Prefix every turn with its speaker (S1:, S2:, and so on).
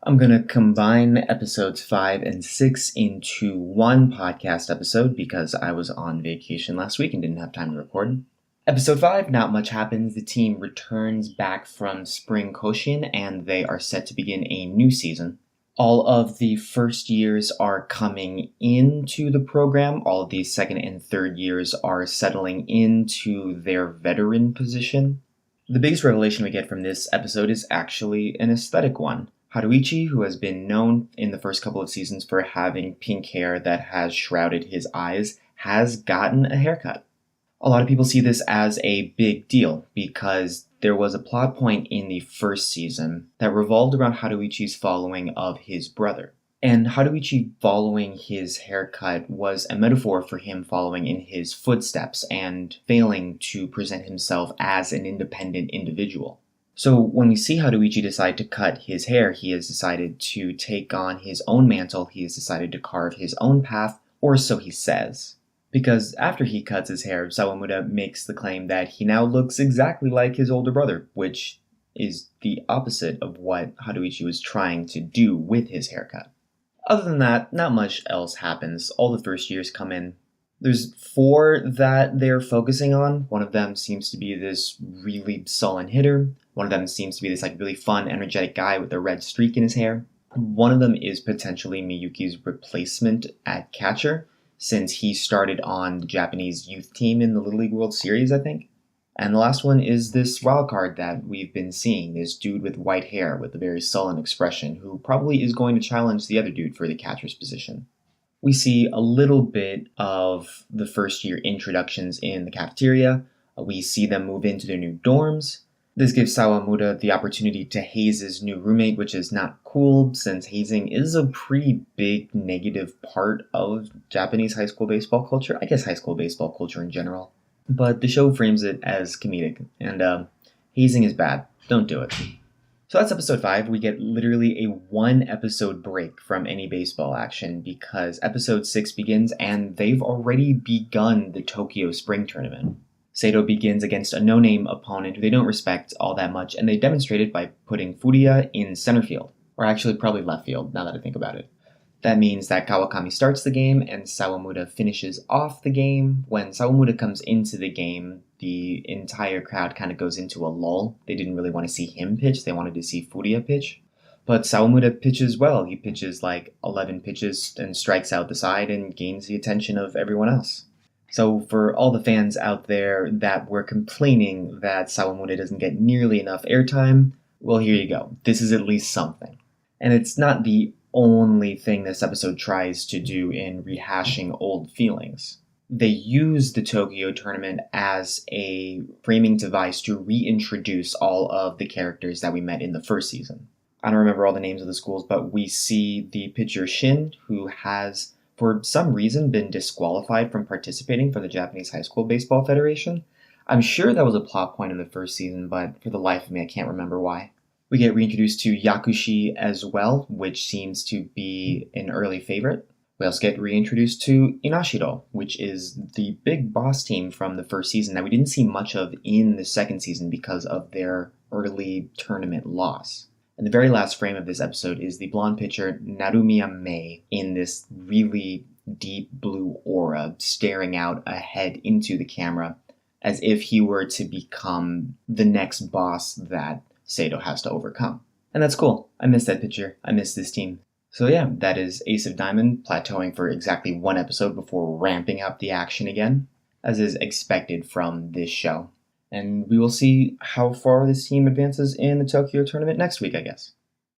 S1: I'm going to combine episodes 5 and 6 into one podcast episode because I was on vacation last week and didn't have time to record. Episode 5, not much happens. The team returns back from spring Koshien and they are set to begin a new season. All of the first years are coming into the program. All of the second and third years are settling into their veteran position. The biggest revelation we get from this episode is actually an aesthetic one. Haruichi, who has been known in the first couple of seasons for having pink hair that has shrouded his eyes, has gotten a haircut. A lot of people see this as a big deal because there was a plot point in the first season that revolved around Haruichi's following of his brother. And Haruichi following his haircut was a metaphor for him following in his footsteps and failing to present himself as an independent individual. So when we see Haruichi decide to cut his hair, he has decided to take on his own mantle, he has decided to carve his own path, or so he says. Because after he cuts his hair, Sawamura makes the claim that he now looks exactly like his older brother, which is the opposite of what Haruichi was trying to do with his haircut. Other than that, not much else happens. All the first years come in. There's 4 that they're focusing on. One of them seems to be this really sullen hitter. One of them seems to be this really fun, energetic guy with a red streak in his hair. One of them is potentially Miyuki's replacement at catcher, since he started on the Japanese youth team in the Little League World Series, I think. And the last one is this wildcard that we've been seeing, this dude with white hair with a very sullen expression, who probably is going to challenge the other dude for the catcher's position. We see a little bit of the first year introductions in the cafeteria. We see them move into their new dorms. This gives Sawamura the opportunity to haze his new roommate, which is not cool since hazing is a pretty big negative part of Japanese high school baseball culture. I guess high school baseball culture in general. But the show frames it as comedic, and hazing is bad. Don't do it. So that's episode 5. We get literally a 1-episode break from any baseball action because episode 6 begins and they've already begun the Tokyo Spring Tournament. Sato begins against a no-name opponent who they don't respect all that much, and they demonstrate it by putting Furuya in center field. Or actually probably left field, now that I think about it. That means that Kawakami starts the game and Sawamura finishes off the game. When Sawamura comes into the game, the entire crowd kind of goes into a lull. They didn't really want to see him pitch, they wanted to see Furuya pitch. But Sawamura pitches well. He pitches 11 pitches and strikes out the side and gains the attention of everyone else. So for all the fans out there that were complaining that Sawamura doesn't get nearly enough airtime, well, here you go. This is at least something. And it's not the only thing this episode tries to do in rehashing old feelings. They use the Tokyo tournament as a framing device to reintroduce all of the characters that we met in the first season. I don't remember all the names of the schools, but we see the pitcher Shin, who has, for some reason, been disqualified from participating for the Japanese High School Baseball Federation. I'm sure that was a plot point in the first season, but for the life of me, I can't remember why. We get reintroduced to Yakushi as well, which seems to be an early favorite. We also get reintroduced to Inashiro, which is the big boss team from the first season that we didn't see much of in the second season because of their early tournament loss. And the very last frame of this episode is the blonde pitcher Narumiya Mei in this really deep blue aura staring out ahead into the camera as if he were to become the next boss that Sato has to overcome. And that's cool. I miss that picture. I miss this team. So yeah, that is Ace of Diamond plateauing for exactly 1 episode before ramping up the action again, as is expected from this show. And we will see how far this team advances in the Tokyo tournament next week, I guess.